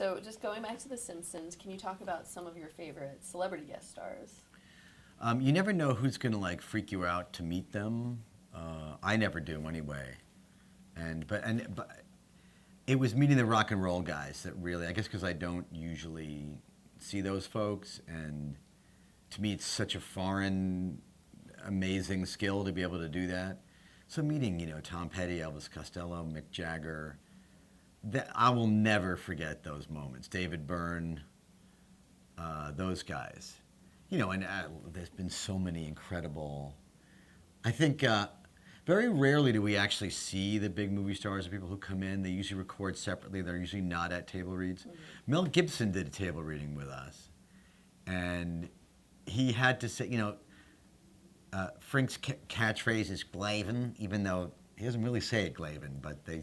So just going back to The Simpsons, can you talk about some of your favorite celebrity guest stars? You never know who's going to like freak you out to meet them. I never do anyway. But it was meeting the rock and roll guys that really, I guess, because I don't usually see those folks, and to me, it's such a foreign, amazing skill to be able to do that. So meeting, Tom Petty, Elvis Costello, Mick Jagger, that I will never forget those moments. David Byrne, those guys. And there's been so many incredible. I think very rarely do we actually see the big movie stars or people who come in. They usually record separately. They're usually not at table reads. Mm-hmm. Mel Gibson did a table reading with us, and he had to say, Frank's catchphrase is Glavin, even though he doesn't really say it Glavin, but they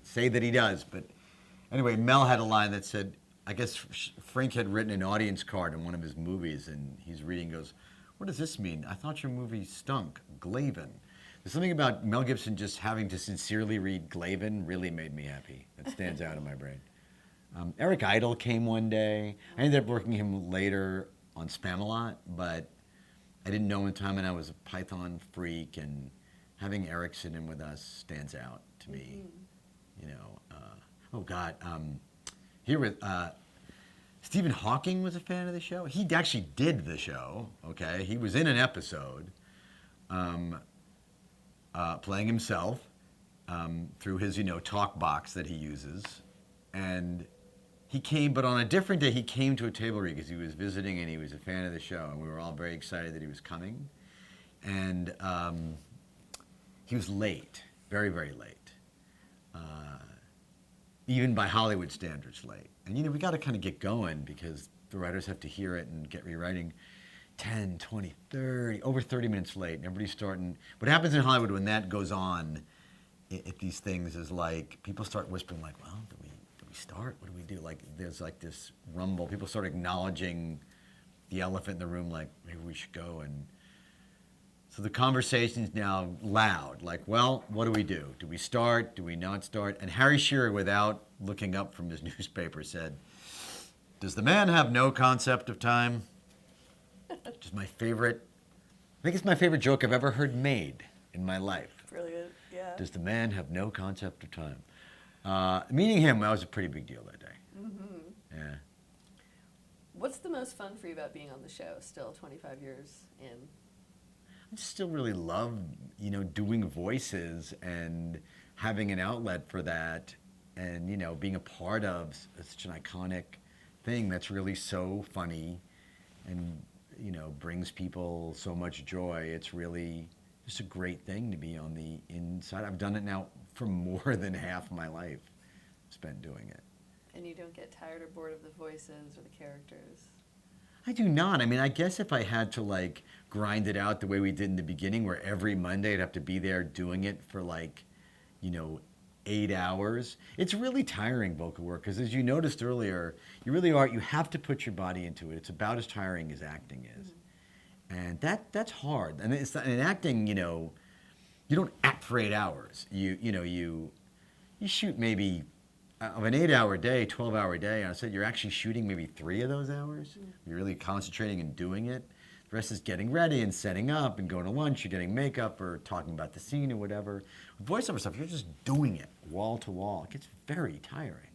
say that he does. But anyway, Mel had a line that said, I guess Frank had written an audience card in one of his movies, and he's reading, goes, "What does this mean? I thought your movie stunk. Glavin." There's something about Mel Gibson just having to sincerely read Glavin really made me happy. That stands out in my brain. Eric Idle came one day. I ended up working him later on Spamalot, but I didn't know him in time, and I was a Python freak, and having Eric sit in with us stands out to me. Oh God. Here with Stephen Hawking was a fan of the show. He actually did the show. Okay, he was in an episode, playing himself through his talk box that he uses, and he came. But on a different day, he came to a table read because he was visiting and he was a fan of the show, and we were all very excited that he was coming. And he was late, very very late. Even by Hollywood standards, late. And we got to kind of get going because the writers have to hear it and get rewriting 10, 20, 30, over 30 minutes late. And everybody's starting. What happens in Hollywood when that goes on at these things is like people start whispering like, well, do we start? What do we do? Like there's like this rumble. People start acknowledging the elephant in the room like maybe we should go. And so the conversation's now loud, like, well, what do we do? Do we start? Do we not start? And Harry Shearer, without looking up from his newspaper, said, "Does the man have no concept of time?" Which is my favorite, I think it's my favorite joke I've ever heard made in my life. Brilliant, yeah. Does the man have no concept of time? Meeting him, that was a pretty big deal that day. Mm-hmm. Yeah. What's the most fun for you about being on the show still 25 years in? I still really love, doing voices and having an outlet for that, and being a part of such an iconic thing that's really so funny, and brings people so much joy. It's really just a great thing to be on the inside. I've done it now for more than half my life spent doing it. And you don't get tired or bored of the voices or the characters? I do not. I mean, I guess if I had to grind it out the way we did in the beginning, where every Monday I'd have to be there doing it for 8 hours, it's really tiring vocal work because, as you noticed earlier, you really are. You have to put your body into it. It's about as tiring as acting is, and that's hard. And it's in acting, you don't act for 8 hours. You shoot maybe. Of an 8-hour day, 12-hour day, I said you're actually shooting maybe 3 of those hours. You're really concentrating and doing it. The rest is getting ready and setting up and going to lunch, you're getting makeup or talking about the scene or whatever. With voiceover stuff, you're just doing it wall to wall. It gets very tiring.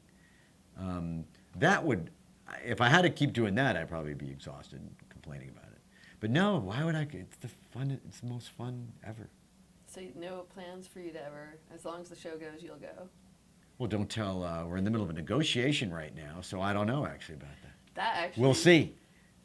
If I had to keep doing that, I'd probably be exhausted and complaining about it. But no, why would I? It's the most fun ever. So no plans for you to ever, as long as the show goes, you'll go? Well, don't tell. We're in the middle of a negotiation right now, so I don't know actually about that. That actually. We'll see.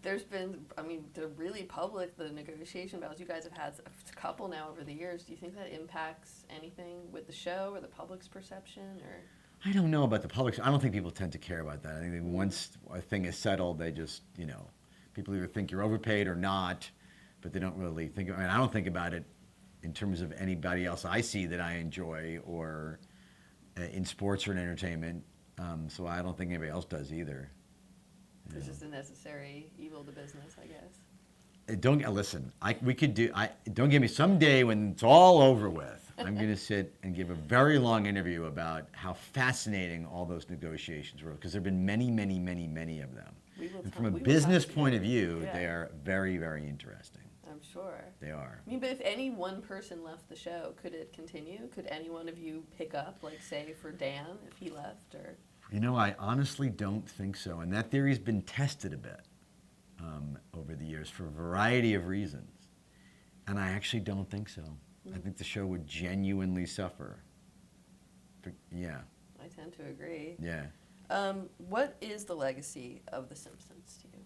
There's been, they're really public, the negotiation battles. You guys have had a couple now over the years. Do you think that impacts anything with the show or the public's perception? Or I don't know about the public. I don't think people tend to care about that. I think once a thing is settled, they just, people either think you're overpaid or not, but they don't really think. I don't think about it in terms of anybody else I see that I enjoy or in sports or in entertainment, so I don't think anybody else does either. It's just a necessary evil to business, I guess. Don't listen. We could do. Don't give me someday when it's all over with. I'm going to sit and give a very long interview about how fascinating all those negotiations were, because there have been many, many, many, many of them. And from a business point of view, Yeah. they are very, very interesting. I'm sure. They are. I mean, but if any one person left the show, could it continue? Could any one of you pick up, like, say, for Dan, if he left, or? You know, I honestly don't think so. And that theory's been tested a bit over the years for a variety of reasons. And I actually don't think so. I think the show would genuinely suffer. Yeah. I tend to agree. Yeah. What is the legacy of The Simpsons to you?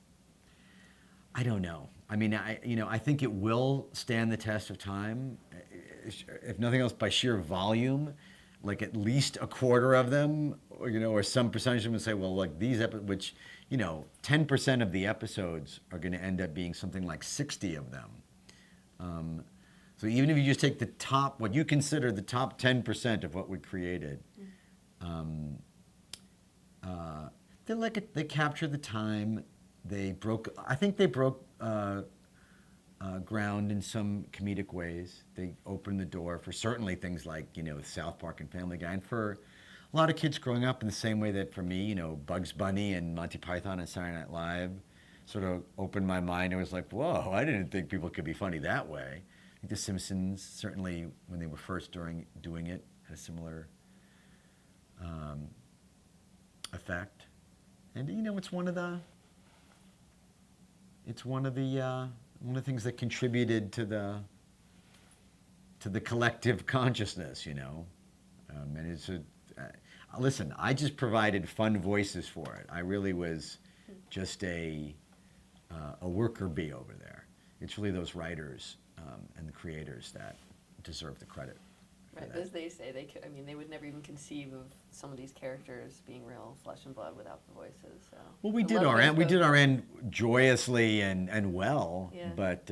I don't know. I mean, I think it will stand the test of time, if nothing else, by sheer volume. Like at least a quarter of them, or some percentage of them would say, well, like these episodes, which, 10% of the episodes are going to end up being something like 60 of them. So even if you just take the top, what you consider the top 10% of what we created, they capture the time. I think they broke ground in some comedic ways. They opened the door for certainly things like, South Park and Family Guy, and for a lot of kids growing up in the same way that for me, Bugs Bunny and Monty Python and Saturday Night Live sort of opened my mind. It was like, whoa, I didn't think people could be funny that way. I think The Simpsons, certainly when they were first doing it, had a similar effect. And it's one of the things that contributed to the collective consciousness, and it's listen, I just provided fun voices for it. I really was just a worker bee over there. It's really those writers and the creators that deserve the credit. Right, as they say, they would never even conceive of some of these characters being real flesh and blood without the voices. So. Well, we did our end. We did our end joyously and well. Yeah. But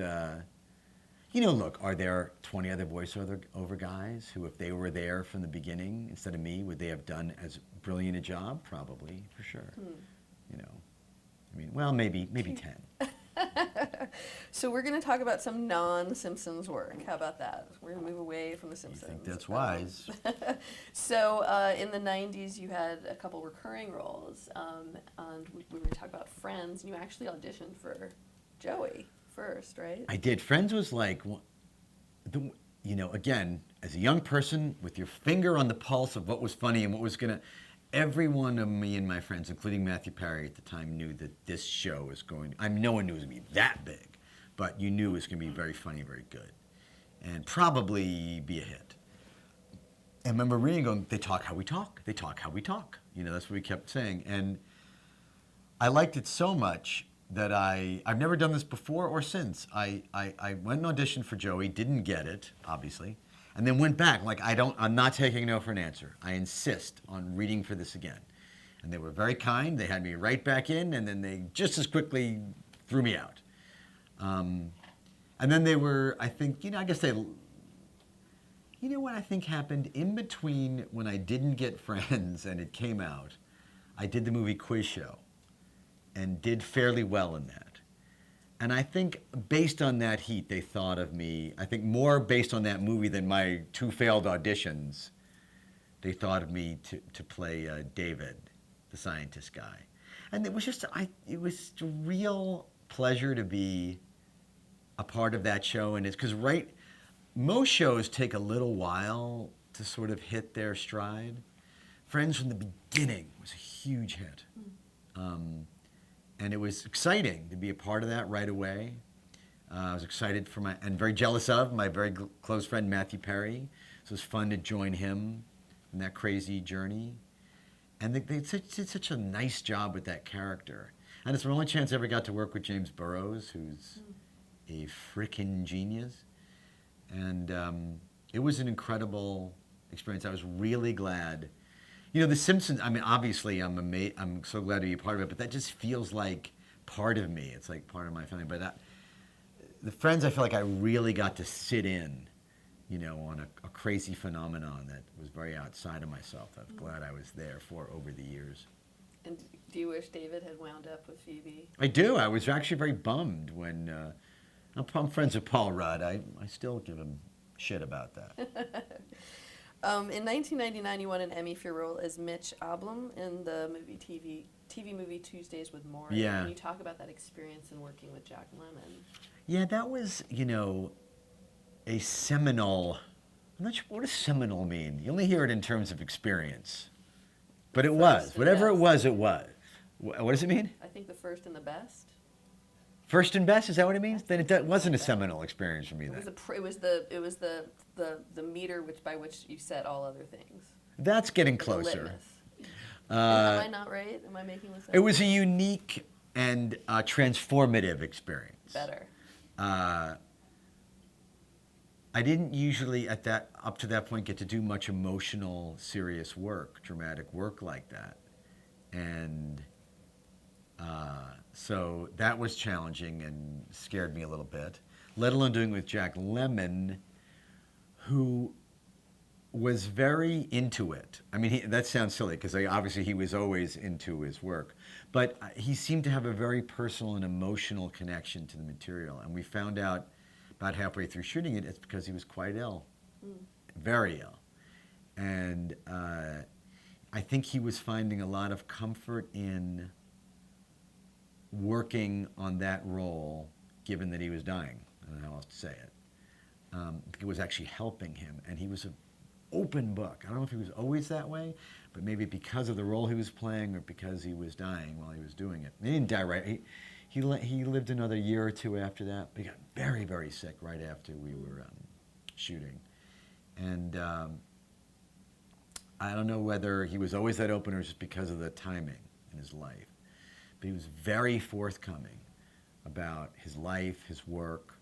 look, are there 20 other voiceover guys who, if they were there from the beginning instead of me, would they have done as brilliant a job? Probably, for sure. Well, maybe 10. So we're going to talk about some non-Simpsons work. How about that? We're going to move away from The Simpsons. I think that's wise. So in the 90s, you had a couple recurring roles, and we were talking about Friends, and you actually auditioned for Joey first, right? I did. Friends was like, again, as a young person with your finger on the pulse of what was funny and what was going to... Every one of me and my friends, including Matthew Perry at the time, knew that this show was going... no one knew it was going to be that big, but you knew it was going to be very funny, very good, and probably be a hit. And I remember reading, going, they talk how we talk. They talk how we talk. That's what we kept saying. And I liked it so much that I've never done this before or since. I went and auditioned for Joey, didn't get it, obviously. And then went back, like, I'm not taking no for an answer. I insist on reading for this again. And they were very kind. They had me right back in, and then they just as quickly threw me out. And then they were, I think, I guess they, what I think happened in between when I didn't get Friends and it came out, I did the movie Quiz Show and did fairly well in that. And I think based on that heat, they thought of me, I think more based on that movie than my 2 failed auditions, they thought of me to play David, the scientist guy. And it was just a real pleasure to be a part of that show. And it's because most shows take a little while to sort of hit their stride. Friends from the beginning was a huge hit. And it was exciting to be a part of that right away. I was excited and very jealous of my very close friend Matthew Perry. So it was fun to join him in that crazy journey. And they did such a nice job with that character. And it's my only chance I ever got to work with James Burrows, who's a frickin' genius. And it was an incredible experience. I was really glad. The Simpsons, obviously I'm so glad to be a part of it, but that just feels like part of me. It's like part of my family. But the Friends, I feel like I really got to sit in, on a crazy phenomenon that was very outside of myself. I'm glad I was there for over the years. And do you wish David had wound up with Phoebe? I do. I was actually very bummed when... I'm friends with Paul Rudd. I still give him shit about that. In 1999, you won an Emmy for your role as Mitch Albom in the TV movie Tuesdays with Morrie. Yeah. Can you talk about that experience in working with Jack Lemmon? Yeah, that was, a seminal. I'm not sure, what does seminal mean? You only hear it in terms of experience. But it was. and Whatever it best. was, it was. What does it mean? I think the first and the best. First and best, is that what it means? Then it think wasn't a so. seminal experience for me It was then. it was the meter by which you set all other things. That's getting The closer. litmus. Am I not right? Am I making this up? It was a unique and transformative experience. Better. I didn't usually up to that point get to do much emotional, serious work, dramatic work like that, and so that was challenging and scared me a little bit. Let alone doing it with Jack Lemmon, who was very into it. I mean, that sounds silly because obviously he was always into his work, but he seemed to have a very personal and emotional connection to the material, and we found out about halfway through shooting it, it's because he was quite ill, very ill. And I think he was finding a lot of comfort in working on that role, given that he was dying. I don't know how else to say it. It was actually helping him, and he was an open book. I don't know if he was always that way, but maybe because of the role he was playing or because he was dying while he was doing it. He didn't die right. He lived another year or two after that, but he got very, very sick right after we were shooting. And I don't know whether he was always that open or just because of the timing in his life. But he was very forthcoming about his life, his work.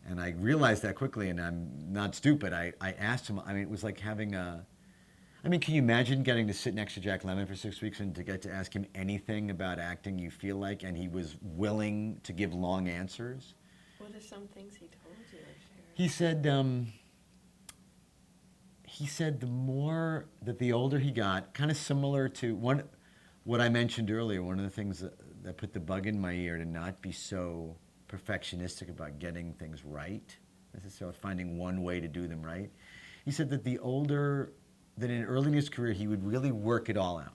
And I realized that quickly, and I'm not stupid. I asked him, it was like having can you imagine getting to sit next to Jack Lemmon for 6 weeks and to get to ask him anything about acting you feel like, and he was willing to give long answers? What are some things he told you or shared? He said the older he got, kind of similar to what I mentioned earlier, one of the things that put the bug in my ear to not be so perfectionistic about getting things right, necessarily finding one way to do them right. He said that early in his career, he would really work it all out,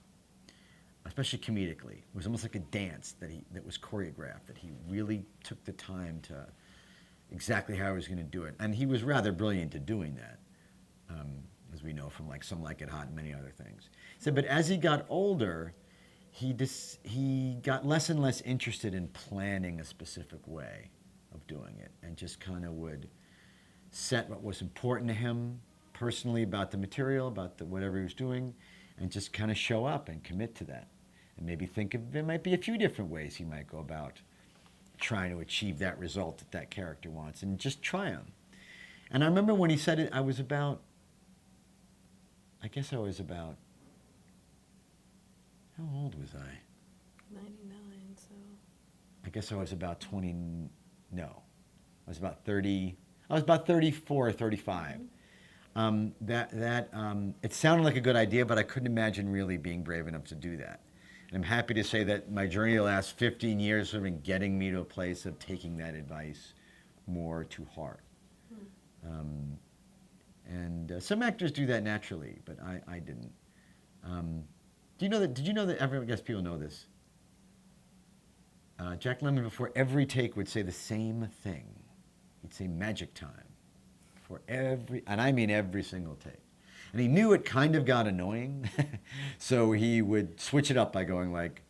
especially comedically. It was almost like a dance that was choreographed, that he really took the time to exactly how he was going to do it. And he was rather brilliant at doing that, as we know from Some Like It Hot and many other things. He said, but as he got older, he got less and less interested in planning a specific way of doing it, and just kind of would set what was important to him personally about the material, about whatever he was doing, and just kind of show up and commit to that. And maybe think there might be a few different ways he might go about trying to achieve that result that character wants, and just try them. And I remember when he said it, I guess I was about, how old was I? 99, so. I guess I was about 20, no. I was about 30, I was about 34 or 35. It sounded like a good idea, but I couldn't imagine really being brave enough to do that. And I'm happy to say that my journey the last 15 years have been getting me to a place of taking that advice more to heart. Some actors do that naturally, but I didn't. Did you know that, I guess people know this, Jack Lemmon before every take would say the same thing. He'd say magic time for and I mean every single take. And he knew it kind of got annoying, so he would switch it up by going like,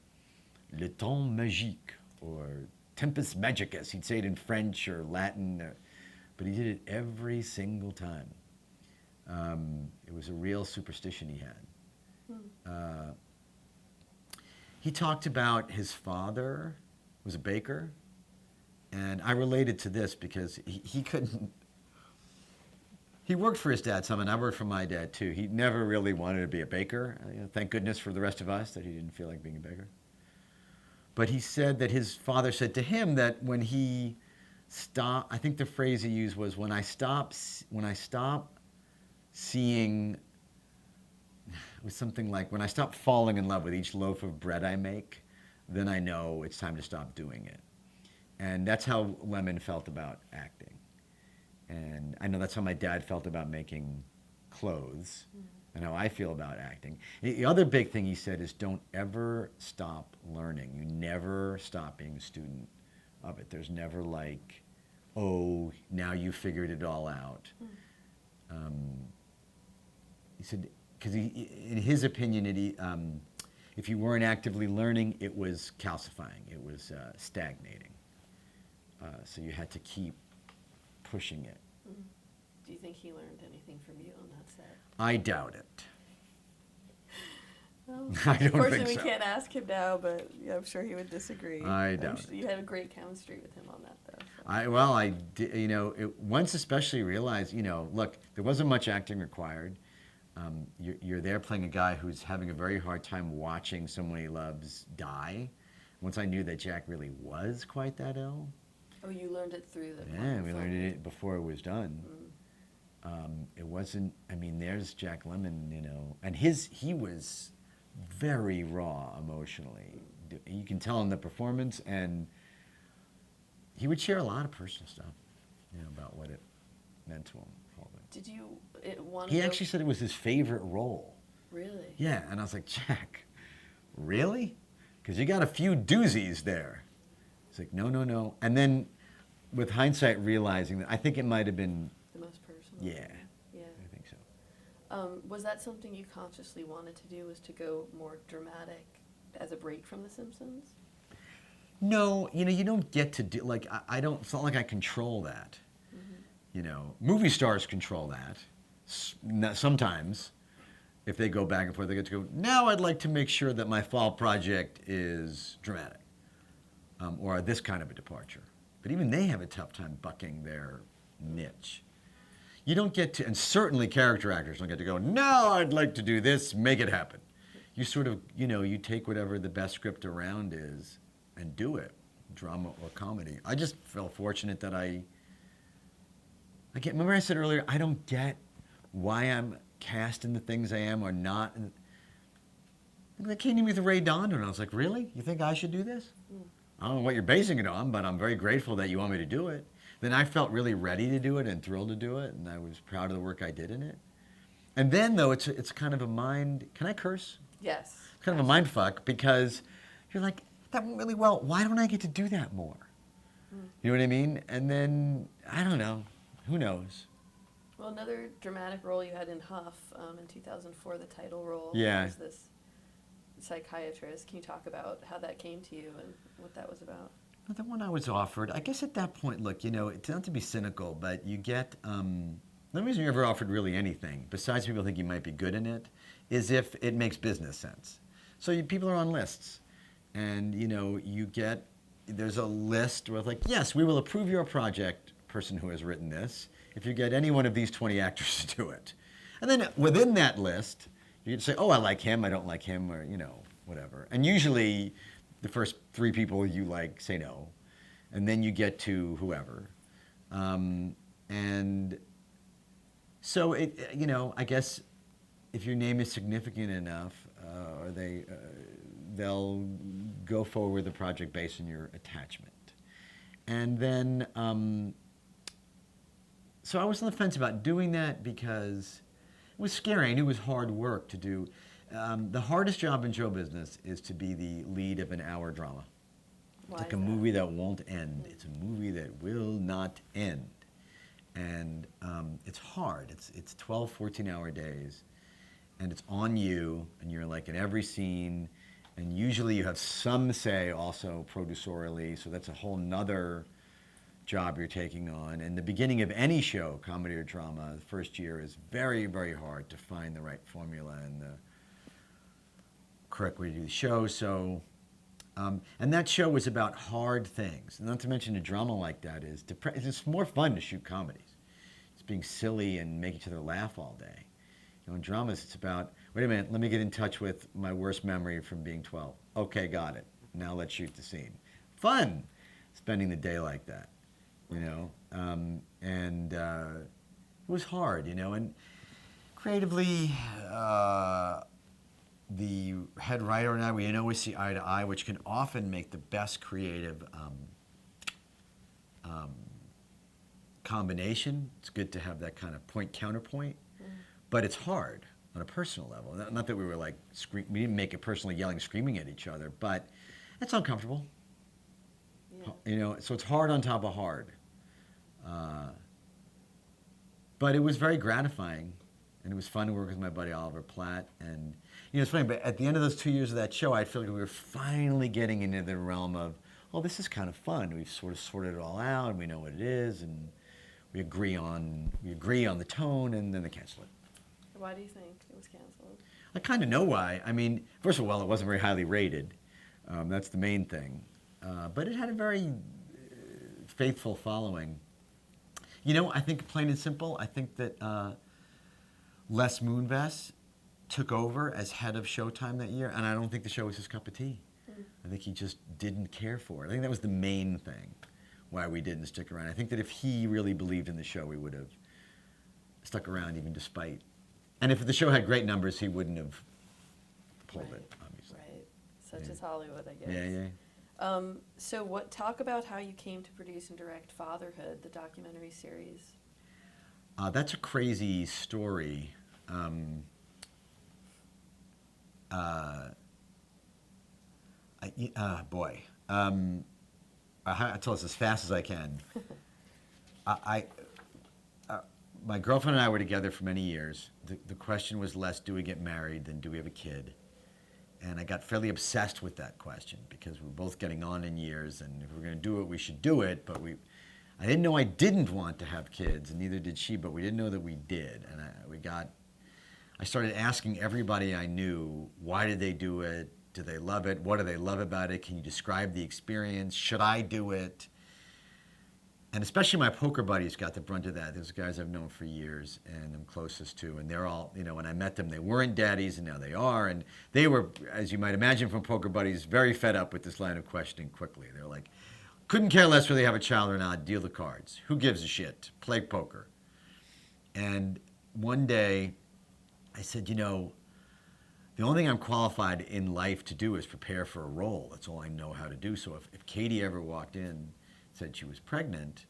le temps magique, or tempus magicus. He'd say it in French or Latin, but he did it every single time. It was a real superstition he had. He talked about his father was a baker, and I related to this because he couldn't. He worked for his dad some, and I worked for my dad too. He never really wanted to be a baker. Thank goodness for the rest of us that he didn't feel like being a baker. But he said that his father said to him that when he stopped, I think the phrase he used was, when I stop seeing, it was something like, when I stop falling in love with each loaf of bread I make, then I know it's time to stop doing it. And that's how Lemmon felt about acting. And I know that's how my dad felt about making clothes and how I feel about acting. The other big thing he said is don't ever stop learning. You never stop being a student of it. There's never like, oh, now you figured it all out. He said, because in his opinion, if you weren't actively learning, it was calcifying. It was stagnating. So you had to keep pushing it. Do you think he learned anything from you on that set? I doubt it. Well, I don't unfortunately, think we so. can't ask him now, but yeah, I'm sure he would disagree. I doubt it. You had a great chemistry with him on that, though. So. I did, once especially realized, look, there wasn't much acting required. You're there playing a guy who's having a very hard time watching someone he loves die. Once I knew that Jack really was quite that ill. Oh, you learned it through the. Yeah, we learned it before it was done. It wasn't. I mean, there's Jack Lemmon, and he was very raw emotionally. You can tell in the performance, and he would share a lot of personal stuff, about what it meant to him. Did you want? He actually said it was his favorite role. Really? Yeah, and I was like, Jack, really? Because you got a few doozies there. It's like, no. And then, with hindsight, realizing that I think it might have been the most personal. Yeah. Yeah. I think so. Was that something you consciously wanted to do? Was to go more dramatic as a break from The Simpsons? No, you don't get to do I don't. It's not like I control that. Movie stars control that. Sometimes, if they go back and forth, they get to go. Now I'd like to make sure that my fall project is dramatic, or this kind of a departure. But even they have a tough time bucking their niche. You don't get to, and certainly character actors don't get to go, no, I'd like to do this, make it happen. You sort of, you take whatever the best script around is and do it, drama or comedy. I just felt fortunate that remember I said earlier, I don't get why I'm cast in the things I am or not. And they came to me with Ray Dondo, and I was like, really? You think I should do this? I don't know what you're basing it on, but I'm very grateful that you want me to do it. Then I felt really ready to do it and thrilled to do it, and I was proud of the work I did in it. And then, though, it's kind of a mind... Can I curse? Yes. It's kind of a mind fuck, because you're like, that went really well. Why don't I get to do that more? You know what I mean? And then, I don't know. Who knows? Well, another dramatic role you had in Huff in 2004, the title role Yeah. was this psychiatrist. Can you talk about how that came to you and what that was about? The one I was offered, I guess at that point, look, it's not to be cynical, but you get, the reason you're ever offered really anything, besides people think you might be good in it, is if it makes business sense. So people are on lists, and, there's a list where it's like, yes, we will approve your project, person who has written this, if you get any one of these 20 actors to do it. And then within that list, you can say, oh, I like him, I don't like him, or, whatever. And usually the first 3 people you like say no, and then you get to whoever. And so, I guess if your name is significant enough, or they'll go forward with the project based on your attachment. And then, so I was on the fence about doing that because it was scary. I knew it was hard work to do. The hardest job in show business is to be the lead of an hour drama. Why It's like is a that? movie that won't end. It's a movie that will not end. And it's hard. It's 12, 14-hour days. And it's on you, and you're like in every scene. And usually you have some say also producerially, so that's a whole nother job you're taking on. And the beginning of any show, comedy or drama, the first year is very, very hard to find the right formula and the correct way to do the show. So, and that show was about hard things. Not to mention a drama like that is, it's more fun to shoot comedies. It's being silly and make each other laugh all day. In dramas, it's about, wait a minute, let me get in touch with my worst memory from being 12. Okay, got it. Now let's shoot the scene. Fun, spending the day like that, and it was hard, and creatively, the head writer and I, we didn't always see eye to eye, which can often make the best creative combination. It's good to have that kind of point counterpoint, but it's hard on a personal level. Not that we were like we didn't make it personally yelling, screaming at each other, but it's uncomfortable. Yeah. You know, so it's hard on top of hard. But it was very gratifying, and it was fun to work with my buddy Oliver Platt. And you know, it's funny, but at the end of those 2 years of that show, I feel like we were finally getting into the realm of, oh, this is kind of fun. We've sort of sorted it all out, and we know what it is, and we agree on the tone, and then they cancel it. Why do you think it was canceled? I kind of know why. I mean, first of all, it wasn't very highly rated. That's the main thing. But it had a very faithful following. You know, I think plain and simple, I think that Les Moonves took over as head of Showtime that year, and I don't think the show was his cup of tea. I think he just didn't care for it. I think that was the main thing why we didn't stick around. I think that if he really believed in the show, we would have stuck around even despite. And if the show had great numbers, he wouldn't have pulled it, obviously. Right. Such as Hollywood, I guess. Yeah, yeah. So talk about how you came to produce and direct Fatherhood, the documentary series. That's a crazy story. Boy. I'll tell this as fast as I can. My girlfriend and I were together for many years. The question was less, do we get married than do we have a kid? And I got fairly obsessed with that question because we're both getting on in years, and if we're going to do it, we should do it. But I didn't know I didn't want to have kids, and neither did she, but we didn't know that we did. And I started asking everybody I knew, why did they do it? Do they love it? What do they love about it? Can you describe the experience? Should I do it? And especially my poker buddies got the brunt of that. Those guys I've known for years and I'm closest to. And they're all, you know, when I met them, they weren't daddies and now they are. And they were, as you might imagine from poker buddies, very fed up with this line of questioning quickly. They're like, couldn't care less whether they have a child or not, deal the cards. Who gives a shit? Play poker. And one day I said, you know, the only thing I'm qualified in life to do is prepare for a role. That's all I know how to do. So if Katie ever walked in, said she was pregnant,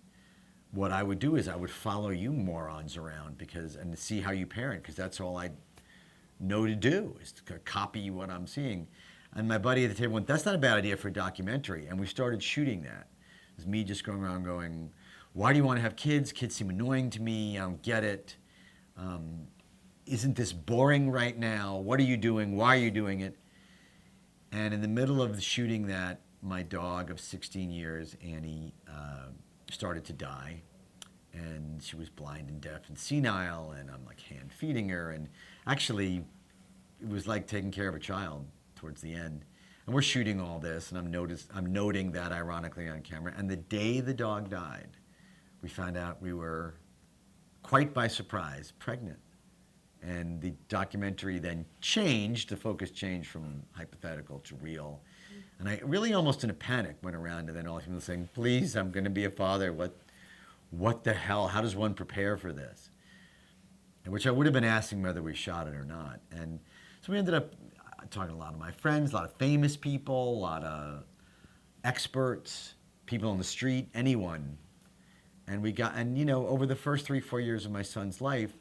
what I would do is I would follow you morons around and to see how you parent, because that's all I know to do is to copy what I'm seeing. And my buddy at the table went, that's not a bad idea for a documentary. And we started shooting that. It was me just going around going, why do you want to have kids? Kids seem annoying to me. I don't get it. Isn't this boring right now? What are you doing? Why are you doing it? And in the middle of shooting that, my dog of 16 years, Annie, started to die. And she was blind and deaf and senile, and I'm like hand feeding her. And actually, it was like taking care of a child towards the end. And we're shooting all this, and I'm noting that ironically on camera. And the day the dog died, we found out we were, quite by surprise, pregnant. And the documentary then changed, the focus changed from hypothetical to real. And I really almost in a panic went around, and then all people saying, please, I'm going to be a father. What the hell? How does one prepare for this? And which I would have been asking whether we shot it or not. And so we ended up talking to a lot of my friends, a lot of famous people, a lot of experts, people on the street, anyone. And you know, over the first 3-4 years of my son's life,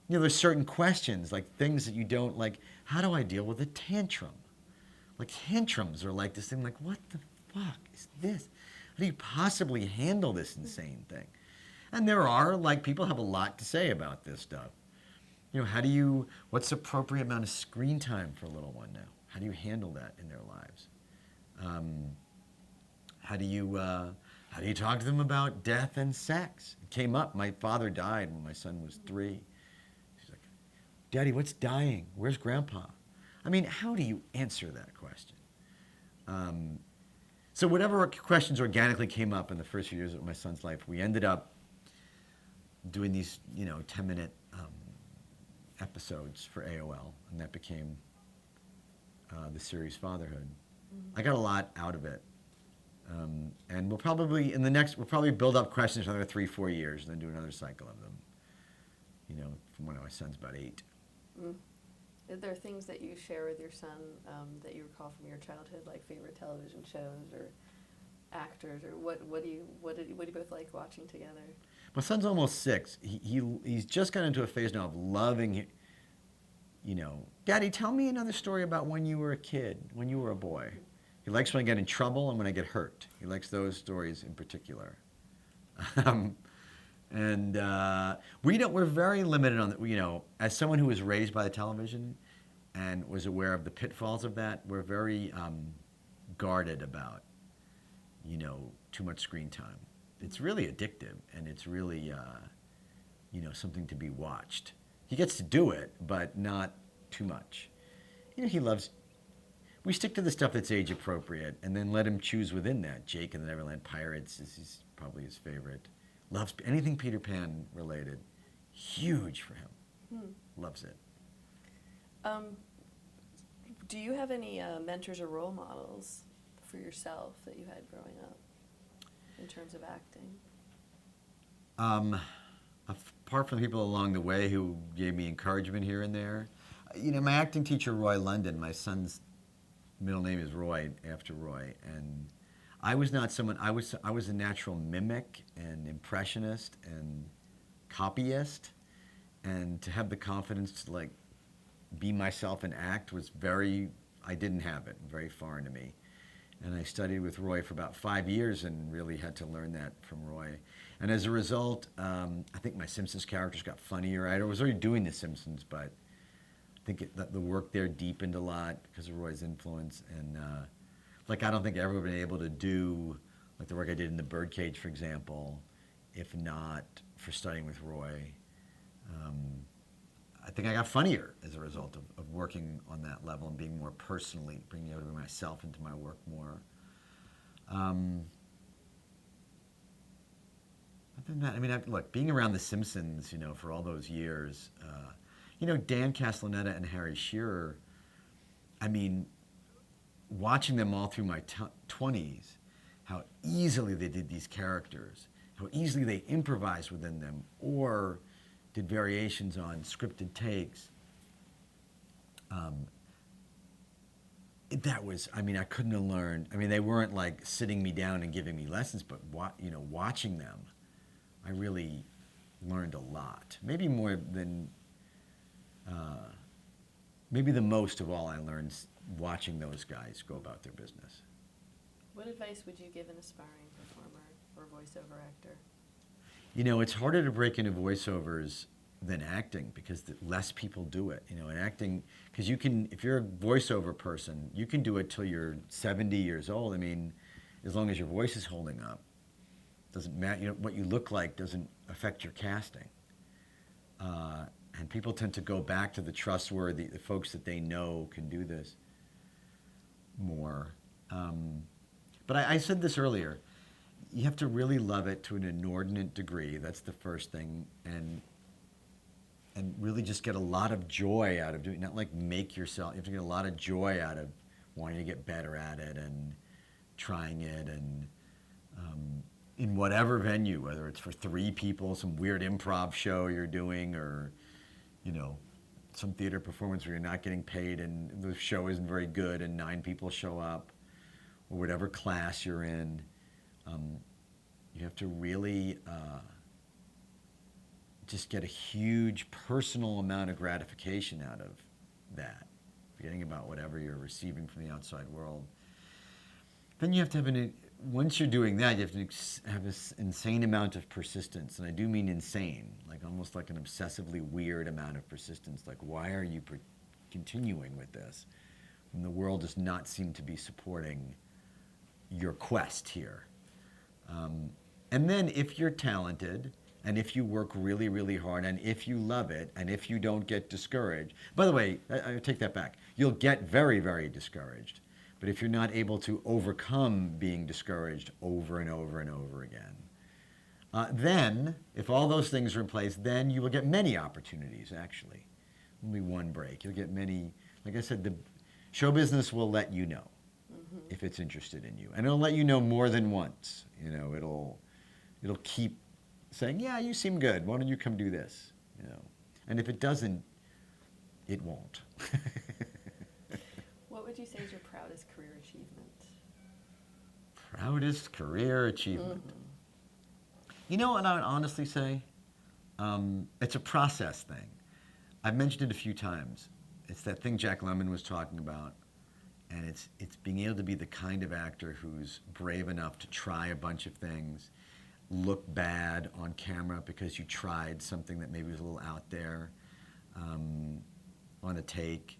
you know, there's certain questions, like things that you don't, like, how do I deal with a tantrum? Like, tantrums are like this thing, like, what the fuck is this? How do you possibly handle this insane thing? And there are, like, people have a lot to say about this stuff. You know, what's the appropriate amount of screen time for a little one now? How do you handle that in their lives? How do you talk to them about death and sex? It came up, my father died when my son was 3. Daddy, what's dying? Where's Grandpa? I mean, how do you answer that question? So whatever questions organically came up in the first few years of my son's life, we ended up doing these, you know, 10-minute episodes for AOL, and that became the series Fatherhood. Mm-hmm. I got a lot out of it. And we'll probably build up questions for another 3-4 years and then do another cycle of them. You know, from when my son's about 8. Mm. Are there things that you share with your son that you recall from your childhood, like favorite television shows or actors, or what do you both like watching together? My son's almost 6. He's just got into a phase now of loving, Daddy, tell me another story about when you were a kid, when you were a boy. He likes when I get in trouble and when I get hurt. He likes those stories in particular. And we're very limited on, as someone who was raised by the television and was aware of the pitfalls of that, we're very guarded about, too much screen time. It's really addictive, and it's really, something to be watched. He gets to do it, but not too much. We stick to the stuff that's age appropriate, and then let him choose within that. Jake and the Neverland Pirates is probably his favorite. Loves anything Peter Pan related. Huge for him. Loves it. Do you have any mentors or role models for yourself that you had growing up in terms of acting? Apart from the people along the way who gave me encouragement here and there, my acting teacher, Roy London, my son's middle name is Roy, after Roy, and I was not someone, I was a natural mimic and impressionist and copyist, and to have the confidence to be myself and act was I didn't have it, very foreign to me. And I studied with Roy for about 5 years and really had to learn that from Roy. And as a result, I think my Simpsons characters got funnier. I was already doing The Simpsons, but I think the work there deepened a lot because of Roy's influence. And I don't think I ever would have been able to do the work I did in The Birdcage, for example, if not for studying with Roy. I think I got funnier as a result of working on that level and being more personally, being able to bring myself into my work more. Other than that, look, being around The Simpsons, for all those years, Dan Castellaneta and Harry Shearer, watching them all through my 20s, how easily they did these characters, how easily they improvised within them, or did variations on scripted takes. That was, I couldn't have learned. They weren't sitting me down and giving me lessons, but watching them, I really learned a lot. Maybe more than, maybe the most of all I learned watching those guys go about their business. What advice would you give an aspiring performer or voiceover actor? It's harder to break into voiceovers than acting because less people do it. In acting, because if you're a voiceover person, you can do it till you're 70 years old. As long as your voice is holding up, doesn't matter. What you look like doesn't affect your casting. And people tend to go back to the trustworthy, the folks that they know can do this more. But I said this earlier. You have to really love it to an inordinate degree. That's the first thing, and really just get a lot of joy out of doing. Not make yourself. You have to get a lot of joy out of wanting to get better at it and trying it, and in whatever venue, whether it's for 3 people, some weird improv show you're doing, or some theater performance where you're not getting paid and the show isn't very good and 9 people show up, or whatever class you're in. You have to really just get a huge personal amount of gratification out of that, forgetting about whatever you're receiving from the outside world. Then you have to have once you're doing that, you have to have this insane amount of persistence, and I do mean insane, almost like an obsessively weird amount of persistence. Why are you continuing with this when the world does not seem to be supporting your quest here? And then if you're talented, and if you work really, really hard, and if you love it, and if you don't get discouraged. By the way, I take that back. You'll get very, very discouraged. But if you're not able to overcome being discouraged over and over and over again, then, if all those things are in place, then you will get many opportunities, actually. Only one break. You'll get many, like I said, the show business will let you know if it's interested in you. And it'll let you know more than once. It'll keep saying, yeah, you seem good. Why don't you come do this? And if it doesn't, it won't. What would you say is your proudest career achievement? Proudest career achievement? You know what I would honestly say? It's a process thing. I've mentioned it a few times. It's that thing Jack Lemmon was talking about, and it's being able to be the kind of actor who's brave enough to try a bunch of things, look bad on camera because you tried something that maybe was a little out there on a take,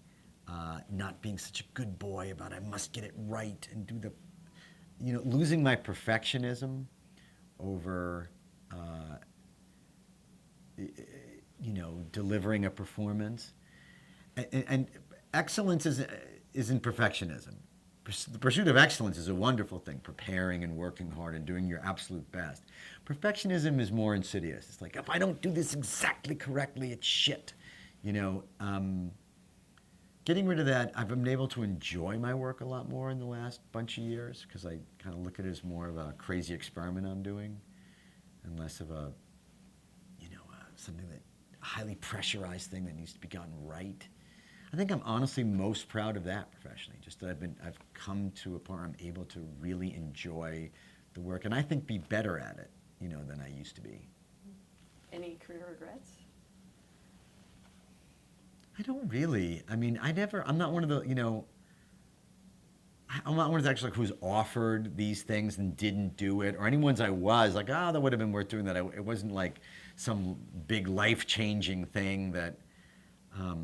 not being such a good boy about I must get it right and do the, losing my perfectionism over, delivering a performance. And excellence isn't perfectionism. The pursuit of excellence is a wonderful thing, preparing and working hard and doing your absolute best. Perfectionism is more insidious. It's like, if I don't do this exactly correctly, it's shit. Getting rid of that, I've been able to enjoy my work a lot more in the last bunch of years because I kind of look at it as more of a crazy experiment I'm doing and less of a, something that highly pressurized thing that needs to be gotten right. I think I'm honestly most proud of that professionally, just that I've come to a point where I'm able to really enjoy the work and I think be better at it, than I used to be. Any career regrets? I don't really. I mean, I'm not one of the, I'm not one of the actors who's offered these things and didn't do it, or any ones I was like, that would have been worth doing that. It wasn't like some big life-changing thing that, I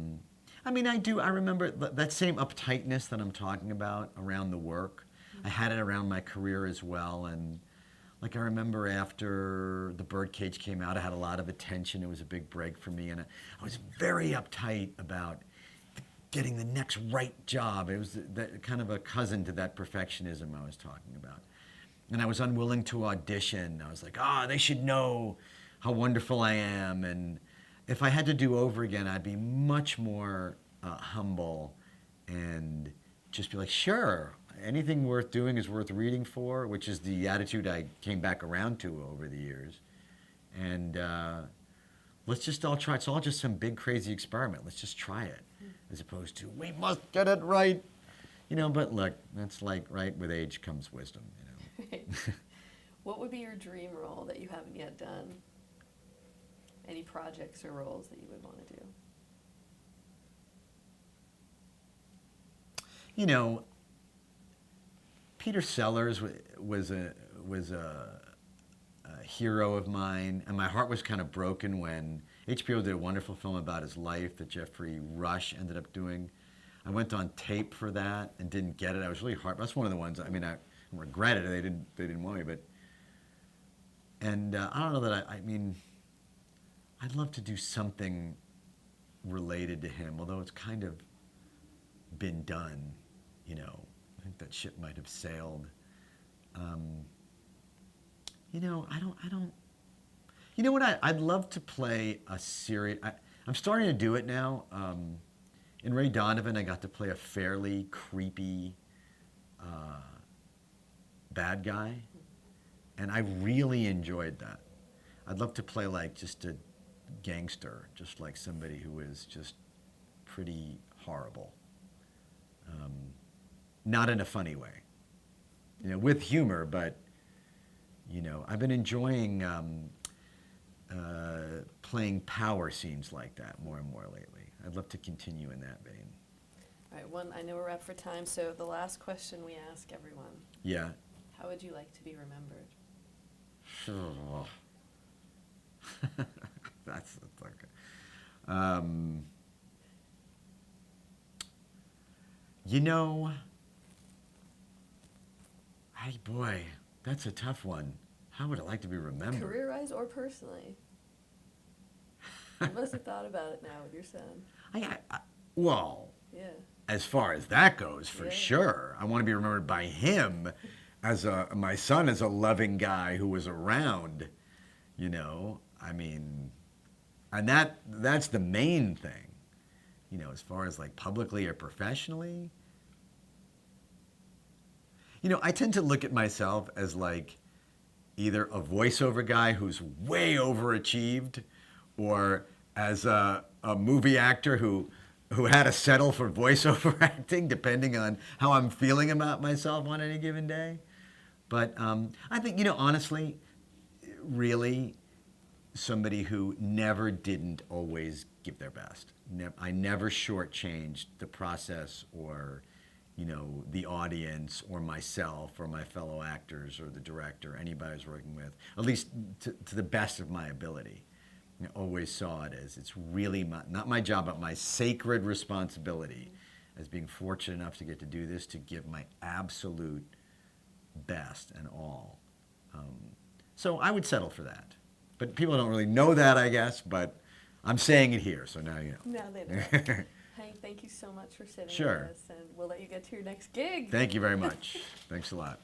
remember that same uptightness that I'm talking about around the work. I had it around my career as well, and like I remember after The Birdcage came out, I had a lot of attention. It was a big break for me, and I was very uptight about getting the next right job. It was that kind of a cousin to that perfectionism I was talking about. And I was unwilling to audition. I was like, they should know how wonderful I am. And if I had to do over again, I'd be much more humble and just be like, sure, anything worth doing is worth reading for, which is the attitude I came back around to over the years. And let's just all try. It's all just some big crazy experiment. Let's just try it, as opposed to we must get it right. But look, that's like right with age comes wisdom. Right. What would be your dream role that you haven't yet done? Any projects or roles that you would want to do? Peter Sellers was a hero of mine, and my heart was kind of broken when HBO did a wonderful film about his life that Jeffrey Rush ended up doing. I went on tape for that and didn't get it. I was really hard. That's one of the ones. I regret it. They didn't want me, and I don't know that I'd love to do something related to him, although it's kind of been done. I think that ship might have sailed. I don't. You know what? I'd love to play a series. I'm starting to do it now. In Ray Donovan, I got to play a fairly creepy bad guy, and I really enjoyed that. I'd love to play like just a gangster, just like somebody who is just pretty horrible. Not in a funny way, with humor, but, I've been enjoying playing power scenes like that more and more lately. I'd love to continue in that vein. All right, I know we're up for time, so the last question we ask everyone. Yeah. How would you like to be remembered? That's like, hey boy, that's a tough one. How would I like to be remembered? Career-wise or personally? You must have thought about it now with your son. Well, yeah. As far as that goes, for sure. I want to be remembered by him as my son as a loving guy who was around, and that's the main thing, as far as like publicly or professionally. I tend to look at myself as like either a voiceover guy who's way overachieved or as a movie actor who had to settle for voiceover acting depending on how I'm feeling about myself on any given day. But I think, honestly, really somebody who never didn't always give their best. I never shortchanged the process or, the audience or myself or my fellow actors or the director, anybody I was working with, at least to the best of my ability. I always saw it as it's really not my job, but my sacred responsibility as being fortunate enough to get to do this, to give my absolute best and all. So I would settle for that. But people don't really know that, I guess, but I'm saying it here, so now you know. Now they know. Hank, thank you so much for sitting Sure. with us, and we'll let you get to your next gig. Thank you very much. Thanks a lot.